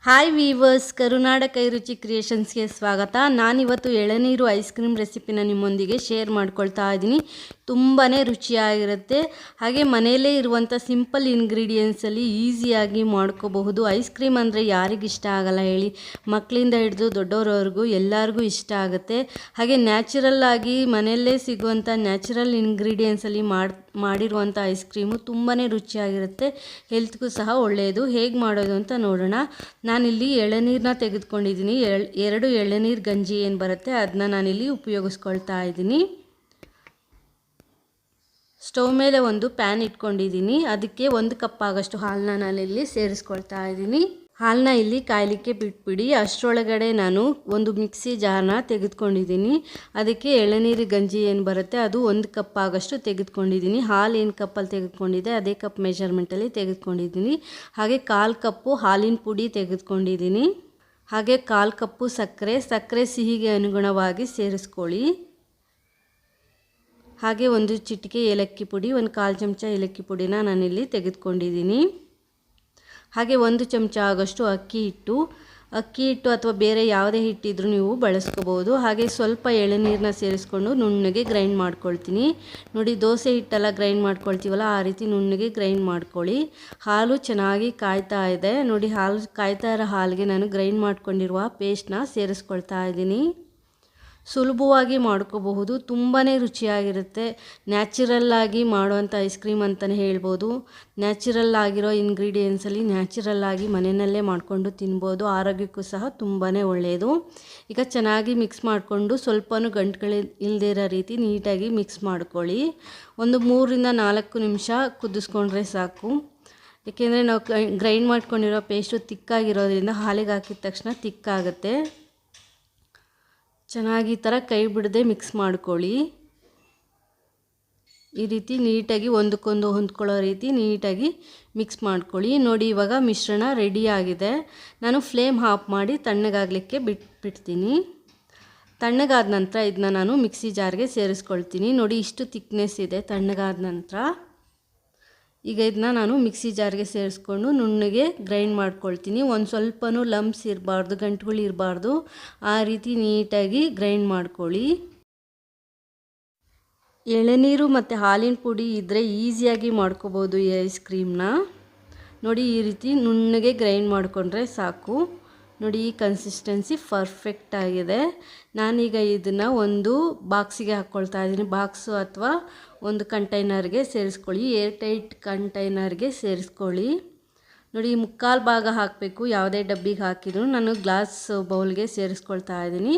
Hi viewers, ಕರುನಾಡ ಕೈ ರುಚಿ ಕ್ರಿಯೇಷನ್ಸ್ಗೆ ಸ್ವಾಗತ. ನಾನಿವತ್ತು ಎಳನೀರು ಐಸ್ ಕ್ರೀಮ್ ರೆಸಿಪಿನ ನಿಮ್ಮೊಂದಿಗೆ ಶೇರ್ ಮಾಡ್ಕೊಳ್ತಾ ಇದ್ದೀನಿ. ತುಂಬಾ ರುಚಿಯಾಗಿರುತ್ತೆ. ಹಾಗೆ ಮನೆಯಲ್ಲೇ ಇರುವಂಥ ಸಿಂಪಲ್ ಇಂಗ್ರೀಡಿಯೆಂಟ್ಸಲ್ಲಿ ಈಸಿಯಾಗಿ ಮಾಡ್ಕೋಬಹುದು. ಐಸ್ ಕ್ರೀಮ್ ಅಂದರೆ ಯಾರಿಗಿಷ್ಟ ಆಗಲ್ಲ ಹೇಳಿ? ಮಕ್ಕಳಿಂದ ಹಿಡಿದು ದೊಡ್ಡವರವರೆಗೂ ಎಲ್ಲರಿಗೂ ಇಷ್ಟ ಆಗುತ್ತೆ. ಹಾಗೆ ನ್ಯಾಚುರಲ್ ಆಗಿ ಮನೆಯಲ್ಲೇ ಸಿಗುವಂಥ ನ್ಯಾಚುರಲ್ ಇಂಗ್ರೀಡಿಯೆಂಟ್ಸಲ್ಲಿ ಮಾಡಿರುವಂಥ ಐಸ್ ಕ್ರೀಮು ತುಂಬಾ ರುಚಿಯಾಗಿರುತ್ತೆ. ಹೆಲ್ತ್ಗೂ ಸಹ ಒಳ್ಳೆಯದು. ಹೇಗೆ ಮಾಡೋದು ಅಂತ ನೋಡೋಣ. ನಾನಿಲ್ಲಿ ಎಳನೀರನ್ನ ತೆಗೆದುಕೊಂಡಿದ್ದೀನಿ. 2 ಎಳನೀರು ಗಂಜಿ ಏನು ಬರುತ್ತೆ ಅದನ್ನ ನಾನಿಲ್ಲಿ ಉಪಯೋಗಿಸ್ಕೊಳ್ತಾ ಇದ್ದೀನಿ. ಸ್ಟವ್ ಮೇಲೆ ಒಂದು ಪ್ಯಾನ್ ಇಟ್ಕೊಂಡಿದ್ದೀನಿ. ಅದಕ್ಕೆ 1 ಕಪ್ ಆಗೋಷ್ಟು ಹಾಲನ್ನ ನಾನಿಲ್ಲಿ ಸೇರಿಸ್ಕೊಳ್ತಾ ಇದ್ದೀನಿ. ಹಾಲನ್ನ ಇಲ್ಲಿ ಕಾಯಲಿಕ್ಕೆ ಬಿಟ್ಬಿಡಿ. ಅಷ್ಟರೊಳಗಡೆ ನಾನು ಒಂದು ಮಿಕ್ಸಿ ಜಾರನ್ನ ತೆಗೆದುಕೊಂಡಿದ್ದೀನಿ. ಅದಕ್ಕೆ ಎಳನೀರು ಗಂಜಿ ಏನು ಬರುತ್ತೆ ಅದು 1 ಕಪ್ ಆಗೋಷ್ಟು ತೆಗೆದುಕೊಂಡಿದ್ದೀನಿ. ಹಾಲು ಏನು ಕಪ್ಪಲ್ಲಿ ತೆಗೆದುಕೊಂಡಿದ್ದೆ ಅದೇ ಕಪ್ ಮೆಜರ್ಮೆಂಟಲ್ಲಿ ತೆಗೆದುಕೊಂಡಿದ್ದೀನಿ. ಹಾಗೆ 1/4 ಕಪ್ಪು ಹಾಲಿನ ಪುಡಿ ತೆಗೆದುಕೊಂಡಿದ್ದೀನಿ. ಹಾಗೆ 1/4 ಕಪ್ಪು ಸಕ್ಕರೆ ಸಿಹಿಗೆ ಅನುಗುಣವಾಗಿ ಸೇರಿಸ್ಕೊಳ್ಳಿ. ಹಾಗೆ ಒಂದು ಚಿಟಿಕೆ ಏಲಕ್ಕಿ ಪುಡಿ, 1/4 ಚಮಚ ಏಲಕ್ಕಿ ಪುಡಿನ ನಾನಿಲ್ಲಿ ತೆಗೆದುಕೊಂಡಿದ್ದೀನಿ. ಹಾಗೆ 1 ಚಮಚ ಆಗೋಷ್ಟು ಅಕ್ಕಿ ಹಿಟ್ಟು ಅಥವಾ ಬೇರೆ ಯಾವುದೇ ಹಿಟ್ಟಿದ್ರೂ ನೀವು ಬಳಸ್ಕೋಬೋದು. ಹಾಗೆ ಸ್ವಲ್ಪ ಎಳನೀರನ್ನ ಸೇರಿಸ್ಕೊಂಡು ನುಣ್ಣಗೆ ಗ್ರೈಂಡ್ ಮಾಡ್ಕೊಳ್ತೀನಿ. ನೋಡಿ, ದೋಸೆ ಹಿಟ್ಟೆಲ್ಲ ಗ್ರೈಂಡ್ ಮಾಡ್ಕೊಳ್ತೀವಲ್ಲ ಆ ರೀತಿ ನುಣ್ಣಗೆ ಗ್ರೈಂಡ್ ಮಾಡ್ಕೊಳ್ಳಿ. ಹಾಲು ಚೆನ್ನಾಗಿ ಕಾಯ್ತಾ ಇದೆ. ನೋಡಿ, ಹಾಲು ಕಾಯ್ತಾ ಇರೋ ಹಾಲಿಗೆ ನಾನು ಗ್ರೈಂಡ್ ಮಾಡ್ಕೊಂಡಿರುವ ಪೇಸ್ಟ್ನ ಸೇರಿಸ್ಕೊಳ್ತಾ ಇದ್ದೀನಿ. ಸುಲಭವಾಗಿ ಮಾಡ್ಕೋಬಹುದು. ತುಂಬಾ ರುಚಿಯಾಗಿರುತ್ತೆ. ನ್ಯಾಚುರಲ್ಲಾಗಿ ಮಾಡುವಂಥ ಐಸ್ ಕ್ರೀಮ್ ಅಂತಲೇ ಹೇಳ್ಬೋದು. ನ್ಯಾಚುರಲ್ ಆಗಿರೋ ಇಂಗ್ರೀಡಿಯೆಂಟ್ಸಲ್ಲಿ ನ್ಯಾಚುರಲ್ಲಾಗಿ ಮನೆಯಲ್ಲೇ ಮಾಡಿಕೊಂಡು ತಿನ್ಬೋದು. ಆರೋಗ್ಯಕ್ಕೂ ಸಹ ತುಂಬಾ ಒಳ್ಳೆಯದು. ಈಗ ಚೆನ್ನಾಗಿ ಮಿಕ್ಸ್ ಮಾಡಿಕೊಂಡು ಸ್ವಲ್ಪನೂ ಗಂಟುಗಳು ಇಲ್ಲದೇ ಇರೋ ರೀತಿ ನೀಟಾಗಿ ಮಿಕ್ಸ್ ಮಾಡ್ಕೊಳ್ಳಿ. ಒಂದು 3 ರಿಂದ 4 ನಿಮಿಷ ಕುದಿಸ್ಕೊಂಡ್ರೆ ಸಾಕು. ಏಕೆಂದರೆ ನಾವು ಗ್ರೈಂಡ್ ಮಾಡ್ಕೊಂಡಿರೋ ಪೇಸ್ಟು ತಿಕ್ಕಾಗಿರೋದ್ರಿಂದ ಹಾಲಿಗೆ ಹಾಕಿದ ತಕ್ಷಣ ತಿಕ್ಕಾಗುತ್ತೆ. ಚೆನ್ನಾಗಿ ಈ ಥರ ಕೈ ಬಿಡದೆ ಮಿಕ್ಸ್ ಮಾಡ್ಕೊಳ್ಳಿ. ಈ ರೀತಿ ನೀಟಾಗಿ ಒಂದಕ್ಕೊಂದು ಹೊಂದ್ಕೊಳ್ಳೋ ರೀತಿ ನೀಟಾಗಿ ಮಿಕ್ಸ್ ಮಾಡ್ಕೊಳ್ಳಿ. ನೋಡಿ, ಇವಾಗ ಮಿಶ್ರಣ ರೆಡಿಯಾಗಿದೆ. ನಾನು ಫ್ಲೇಮ್ ಆಫ್ ಮಾಡಿ ತಣ್ಣಗಾಗಲಿಕ್ಕೆ ಬಿಡ್ತೀನಿ. ತಣ್ಣಗಾದ ನಂತರ ಇದನ್ನ ನಾನು ಮಿಕ್ಸಿ ಜಾರ್ಗೆ ಸೇರಿಸ್ಕೊಳ್ತೀನಿ. ನೋಡಿ, ಇಷ್ಟು ತಿಕ್ನೆಸ್ ಇದೆ ತಣ್ಣಗಾದ ನಂತರ. ಈಗ ಇದನ್ನ ನಾನು ಮಿಕ್ಸಿ ಜಾರ್ಗೆ ಸೇರಿಸ್ಕೊಂಡು ನುಣ್ಣಗೆ ಗ್ರೈಂಡ್ ಮಾಡ್ಕೊಳ್ತೀನಿ. ಒಂದು ಸ್ವಲ್ಪನೂ ಲಂಪ್ಸ್ ಇರಬಾರ್ದು, ಗಂಟುಗಳು ಇರಬಾರ್ದು. ಆ ರೀತಿ ನೀಟಾಗಿ ಗ್ರೈಂಡ್ ಮಾಡ್ಕೊಳ್ಳಿ. ಎಳನೀರು ಮತ್ತು ಹಾಲಿನ ಪುಡಿ ಇದ್ದರೆ ಈಸಿಯಾಗಿ ಮಾಡ್ಕೋಬೋದು ಈ ಐಸ್ ಕ್ರೀಮ್ನ. ನೋಡಿ, ಈ ರೀತಿ ನುಣ್ಣಗೆ ಗ್ರೈಂಡ್ ಮಾಡಿಕೊಂಡ್ರೆ ಸಾಕು. ನೋಡಿ, ಈ ಕನ್ಸಿಸ್ಟೆನ್ಸಿ ಪರ್ಫೆಕ್ಟ್ ಆಗಿದೆ. ನಾನೀಗ ಇದನ್ನು ಒಂದು ಬಾಕ್ಸಿಗೆ ಹಾಕ್ಕೊಳ್ತಾ ಇದ್ದೀನಿ. ಬಾಕ್ಸು ಅಥವಾ ಒಂದು ಕಂಟೈನರ್ಗೆ ಸೇರಿಸ್ಕೊಳ್ಳಿ. Air tight ಕಂಟೈನರ್ಗೆ ಸೇರಿಸ್ಕೊಳ್ಳಿ. ನೋಡಿ, 3/4 ಭಾಗ ಹಾಕಬೇಕು. ಯಾವುದೇ ಡಬ್ಬಿಗೆ ಹಾಕಿದ್ರು ನಾನು ಗ್ಲಾಸ್ ಬೌಲ್ಗೆ ಸೇರಿಸ್ಕೊಳ್ತಾ ಇದ್ದೀನಿ.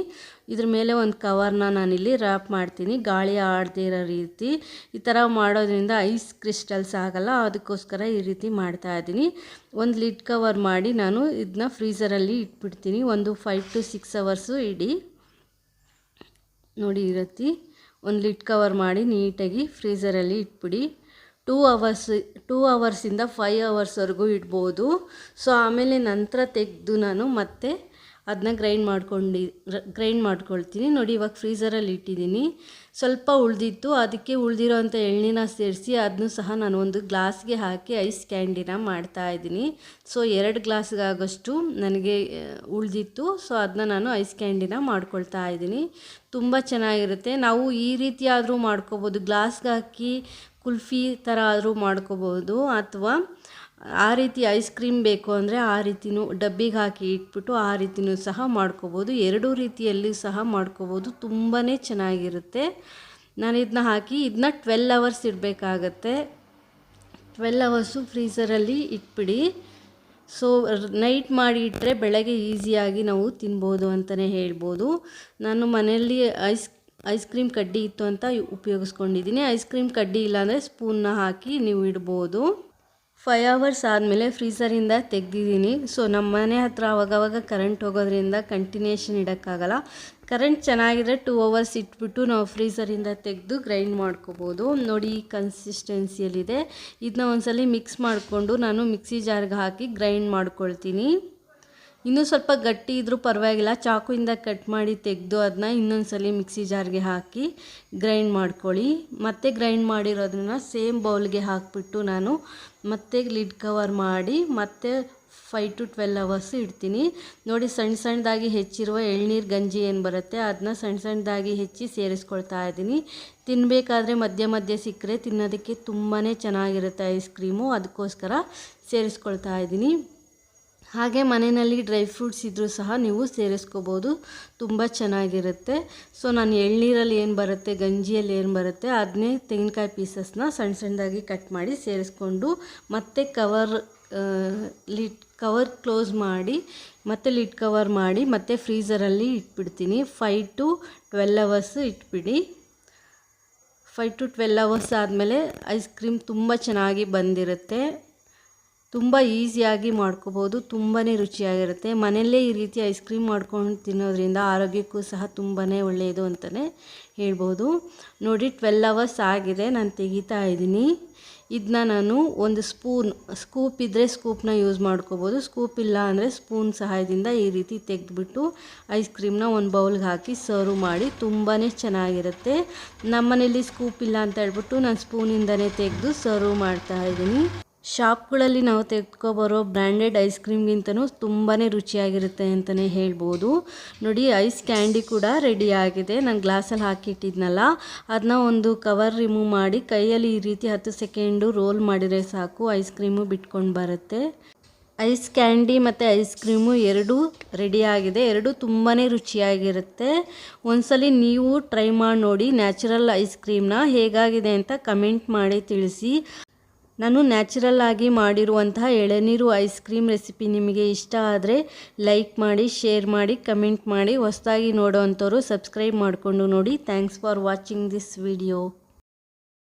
ಇದ್ರ ಮೇಲೆ ಒಂದು ಕವರ್ನ ನಾನಿಲ್ಲಿ ರ್ಯಾಪ್ ಮಾಡ್ತೀನಿ, ಗಾಳಿ ಆಡದೇ ಇರೋ ರೀತಿ. ಈ ಥರ ಮಾಡೋದ್ರಿಂದ ಐಸ್ ಕ್ರಿಸ್ಟಲ್ಸ್ ಆಗಲ್ಲ. ಅದಕ್ಕೋಸ್ಕರ ಈ ರೀತಿ ಮಾಡ್ತಾ ಇದ್ದೀನಿ. ಒಂದು ಲಿಡ್ ಕವರ್ ಮಾಡಿ ನಾನು ಇದನ್ನ ಫ್ರೀಝರಲ್ಲಿ ಇಟ್ಬಿಡ್ತೀನಿ. ಒಂದು 5 to 6 ಅವರ್ಸು ಇಡಿ. ನೋಡಿ, ಈ ರೀತಿ ಒಂದು ಲಿಡ್ ಕವರ್ ಮಾಡಿ ನೀಟಾಗಿ ಫ್ರೀಝರಲ್ಲಿ ಇಟ್ಬಿಡಿ. 2 ಅವರ್ಸಿಂದ 5 ಅವರ್ಸ್ವರೆಗೂ ಇಡ್ಬೋದು. ಸೊ ಆಮೇಲೆ ನಂತರ ತೆಗೆದು ನಾನು ಮತ್ತೆ ಅದನ್ನ ಗ್ರೈಂಡ್ ಮಾಡ್ಕೊಳ್ತೀನಿ. ನೋಡಿ, ಇವಾಗ ಫ್ರೀಝರಲ್ಲಿ ಇಟ್ಟಿದ್ದೀನಿ. ಸ್ವಲ್ಪ ಉಳಿದಿತ್ತು, ಅದಕ್ಕೆ ಉಳಿದಿರೋಂಥ ಎಳ್ನೀರನ್ನ ಸೇರಿಸಿ ಅದನ್ನು ಸಹ ನಾನು ಒಂದು ಗ್ಲಾಸ್ಗೆ ಹಾಕಿ ಐಸ್ ಕ್ಯಾಂಡಿನ ಮಾಡ್ತಾಯಿದ್ದೀನಿ. ಸೊ 2 ಗ್ಲಾಸ್ಗಾಗೋಷ್ಟು ನನಗೆ ಉಳಿದಿತ್ತು. ಸೊ ಅದನ್ನ ನಾನು ಐಸ್ ಕ್ಯಾಂಡಿನ ಮಾಡ್ಕೊಳ್ತಾ ಇದ್ದೀನಿ. ತುಂಬ ಚೆನ್ನಾಗಿರುತ್ತೆ. ನಾವು ಈ ರೀತಿ ಆದರೂ ಮಾಡ್ಕೋಬೋದು. ಗ್ಲಾಸ್ಗೆ ಹಾಕಿ ಕುಲ್ಫಿ ಥರ ಆದರೂ ಮಾಡ್ಕೋಬೋದು. ಅಥವಾ ಆ ರೀತಿ ಐಸ್ ಕ್ರೀಮ್ ಬೇಕು ಅಂದರೆ ಆ ರೀತಿಯೂ ಡಬ್ಬಿಗೆ ಹಾಕಿ ಇಟ್ಬಿಟ್ಟು ಆ ರೀತಿಯೂ ಸಹ ಮಾಡ್ಕೋಬೋದು. 2 ರೀತಿಯಲ್ಲಿ ಸಹ ಮಾಡ್ಕೋಬೋದು. ತುಂಬಾ ಚೆನ್ನಾಗಿರುತ್ತೆ. ನಾನು ಇದನ್ನ ಹಾಕಿ 12 ಅವರ್ಸ್ ಇಡಬೇಕಾಗತ್ತೆ. 12 ಅವರ್ಸು ಫ್ರೀಝರಲ್ಲಿ ಇಟ್ಬಿಡಿ. ಸೊ ನೈಟ್ ಮಾಡಿ ಇಟ್ಟರೆ ಬೆಳಗ್ಗೆ ಈಸಿಯಾಗಿ ನಾವು ತಿನ್ಬೋದು ಅಂತಲೇ ಹೇಳ್ಬೋದು. ನಾನು ಮನೆಯಲ್ಲಿ ಐಸ್ ಕ್ರೀಮ್ ಕಡ್ಡಿ ಇತ್ತು ಅಂತ ಉಪಯೋಗಿಸ್ಕೊಂಡಿದ್ದೀನಿ. ಐಸ್ ಕ್ರೀಮ್ ಕಡ್ಡಿ ಇಲ್ಲಾಂದರೆ ಸ್ಪೂನ್ನ ಹಾಕಿ ನೀವು ಇಡ್ಬೋದು. 5 ಅವರ್ಸ್ ಆದಮೇಲೆ ಫ್ರೀಝರಿಂದ ತೆಗೆದಿದ್ದೀನಿ. ಸೊ ನಮ್ಮ ಮನೆ ಹತ್ರ ಅವಾಗವಾಗ ಕರೆಂಟ್ ಹೋಗೋದ್ರಿಂದ ಕಂಟಿನ್ಯೂಷನ್ ಇಡೋಕ್ಕಾಗಲ್ಲ. ಕರೆಂಟ್ ಚೆನ್ನಾಗಿದ್ರೆ 2 ಅವರ್ಸ್ ಇಟ್ಬಿಟ್ಟು ನಾವು ಫ್ರೀಝರಿಂದ ತೆಗೆದು ಗ್ರೈಂಡ್ ಮಾಡ್ಕೋಬೋದು. ನೋಡಿ, ಈ ಕನ್ಸಿಸ್ಟೆನ್ಸಿಯಲ್ಲಿದೆ. ಇದನ್ನ ಒಂದ್ಸಲ ಮಿಕ್ಸ್ ಮಾಡಿಕೊಂಡು ನಾನು ಮಿಕ್ಸಿ ಜಾರ್ಗೆ ಹಾಕಿ ಗ್ರೈಂಡ್ ಮಾಡ್ಕೊಳ್ತೀನಿ. ಇನ್ನೂ ಸ್ವಲ್ಪ ಗಟ್ಟಿ ಇದ್ದರೂ ಪರವಾಗಿಲ್ಲ, ಚಾಕುಯಿಂದ ಕಟ್ ಮಾಡಿ ತೆಗೆದು ಅದನ್ನ ಇನ್ನೊಂದು ಸಲ ಮಿಕ್ಸಿ ಜಾರ್ಗೆ ಹಾಕಿ ಗ್ರೈಂಡ್ ಮಾಡ್ಕೊಳ್ಳಿ. ಮತ್ತೆ ಗ್ರೈಂಡ್ ಮಾಡಿರೋದನ್ನ ಸೇಮ್ ಬೌಲ್ಗೆ ಹಾಕಿಬಿಟ್ಟು ನಾನು ಮತ್ತೆ ಲಿಡ್ ಕವರ್ ಮಾಡಿ ಮತ್ತೆ 5 to 12 ಅವರ್ಸ್ ಇಡ್ತೀನಿ. ನೋಡಿ ಸಣ್ಣ ಸಣ್ಣದಾಗಿ ಹೆಚ್ಚಿರುವ ಎಳ್ನೀರು ಗಂಜಿ ಏನು ಬರುತ್ತೆ ಅದನ್ನ ಸಣ್ಣ ಸಣ್ಣದಾಗಿ ಹೆಚ್ಚಿ ಸೇರಿಸ್ಕೊಳ್ತಾ ಇದ್ದೀನಿ. ತಿನ್ನಬೇಕಾದ್ರೆ ಮಧ್ಯೆ ಮಧ್ಯೆ ಸಿಕ್ಕರೆ ತಿನ್ನೋದಕ್ಕೆ ತುಂಬಾ ಚೆನ್ನಾಗಿರುತ್ತೆ ಐಸ್ ಕ್ರೀಮು, ಅದಕ್ಕೋಸ್ಕರ ಸೇರಿಸ್ಕೊಳ್ತಾ ಇದ್ದೀನಿ. ಹಾಗೆ ಮನೆಯಲ್ಲಿ ಡ್ರೈ ಫ್ರೂಟ್ಸ್ ಇದ್ದರೂ ಸಹ ನೀವು ಸೇರಿಸ್ಕೋಬೋದು, ತುಂಬ ಚೆನ್ನಾಗಿರುತ್ತೆ. ಸೊ ನಾನು ಎಳ್ನೀರಲ್ಲಿ ಏನು ಬರುತ್ತೆ, ಗಂಜಿಯಲ್ಲಿ ಏನು ಬರುತ್ತೆ ಅದನ್ನೇ ತೆಂಗಿನಕಾಯಿ ಪೀಸಸ್ನ ಸಣ್ಣ ಸಣ್ಣದಾಗಿ ಕಟ್ ಮಾಡಿ ಸೇರಿಸ್ಕೊಂಡು ಮತ್ತೆ ಕವರ್ ಕ್ಲೋಸ್ ಮಾಡಿ ಮತ್ತೆ ಲಿಡ್ ಕವರ್ ಮಾಡಿ ಮತ್ತೆ ಫ್ರೀಝರಲ್ಲಿ ಇಟ್ಬಿಡ್ತೀನಿ. 5 to 12 ಅವರ್ಸ್ ಇಟ್ಬಿಡಿ. 5 to 12 ಅವರ್ಸ್ ಆದಮೇಲೆ ಐಸ್ ಕ್ರೀಮ್ ತುಂಬ ಚೆನ್ನಾಗಿ ಬಂದಿರುತ್ತೆ. ತುಂಬ ಈಸಿಯಾಗಿ ಮಾಡ್ಕೋಬೋದು, ತುಂಬಾ ರುಚಿಯಾಗಿರುತ್ತೆ. ಮನೆಯಲ್ಲೇ ಈ ರೀತಿ ಐಸ್ ಕ್ರೀಮ್ ಮಾಡ್ಕೊಂಡು ತಿನ್ನೋದ್ರಿಂದ ಆರೋಗ್ಯಕ್ಕೂ ಸಹ ತುಂಬಾ ಒಳ್ಳೆಯದು ಅಂತಲೇ ಹೇಳ್ಬೋದು. ನೋಡಿ 12 ಅವರ್ಸ್ ಆಗಿದೆ, ನಾನು ತೆಗಿತಾ ಇದ್ದೀನಿ. ಇದನ್ನ ನಾನು ಒಂದು ಸ್ಕೂಪ್ ಇದ್ದರೆ ಸ್ಕೂಪ್ನ ಯೂಸ್ ಮಾಡ್ಕೋಬೋದು, ಸ್ಕೂಪ್ ಇಲ್ಲ ಅಂದರೆ ಸ್ಪೂನ್ ಸಹಾಯದಿಂದ ಈ ರೀತಿ ತೆಗೆದುಬಿಟ್ಟು ಐಸ್ ಕ್ರೀಮ್ನ ಒಂದು ಬೌಲ್ಗೆ ಹಾಕಿ ಸರ್ವ್ ಮಾಡಿ ತುಂಬಾ ಚೆನ್ನಾಗಿರುತ್ತೆ. ನಮ್ಮನೇಲಿ ಸ್ಕೂಪ್ ಇಲ್ಲ ಅಂತ ಹೇಳ್ಬಿಟ್ಟು ನಾನು ಸ್ಪೂನಿಂದನೇ ತೆಗೆದು ಸರ್ವ್ ಮಾಡ್ತಾಯಿದ್ದೀನಿ. ಶಾಪ್ಗಳಲ್ಲಿ ನಾವು ತೆಗೆದುಕೊಬರೋ ಬ್ರ್ಯಾಂಡೆಡ್ ಐಸ್ ಕ್ರೀಮ್ಗಿಂತನೂ ತುಂಬಾ ರುಚಿಯಾಗಿರುತ್ತೆ ಅಂತಲೇ ಹೇಳ್ಬೋದು. ನೋಡಿ ಐಸ್ ಕ್ಯಾಂಡಿ ಕೂಡ ರೆಡಿ ಆಗಿದೆ. ನಾನು ಗ್ಲಾಸಲ್ಲಿ ಹಾಕಿಟ್ಟಿದ್ನಲ್ಲ ಅದನ್ನ ಒಂದು ಕವರ್ ರಿಮೂವ್ ಮಾಡಿ ಕೈಯಲ್ಲಿ ಈ ರೀತಿ 10 ಸೆಕೆಂಡು ರೋಲ್ ಮಾಡಿದರೆ ಸಾಕು, ಐಸ್ ಕ್ರೀಮು ಬಿಟ್ಕೊಂಡು ಬರುತ್ತೆ. ಐಸ್ ಕ್ಯಾಂಡಿ ಮತ್ತು ಐಸ್ ಕ್ರೀಮು ಎರಡೂ ರೆಡಿಯಾಗಿದೆ, ಎರಡೂ ತುಂಬಾ ರುಚಿಯಾಗಿರುತ್ತೆ. ಒಂದ್ಸಲಿ ನೀವು ಟ್ರೈ ಮಾಡಿ ನೋಡಿ ನ್ಯಾಚುರಲ್ ಐಸ್ ಕ್ರೀಮ್ನ, ಹೇಗಾಗಿದೆ ಅಂತ ಕಮೆಂಟ್ ಮಾಡಿ ತಿಳಿಸಿ. ನಾನು ನ್ಯಾಚುರಲ್ ಆಗಿ ಮಾಡಿರುವಂತಹ ಎಳನೀರು ಐಸ್ ಕ್ರೀಮ್ ರೆಸಿಪಿ ನಿಮಗೆ ಇಷ್ಟ ಆದರೆ ಲೈಕ್ ಮಾಡಿ, ಶೇರ್ ಮಾಡಿ, ಕಮೆಂಟ್ ಮಾಡಿ. ಹೊಸದಾಗಿ ನೋಡೋವಂಥವ್ರು ಸಬ್ಸ್ಕ್ರೈಬ್ ಮಾಡಿಕೊಂಡು ನೋಡಿ. Thanks for watching this video.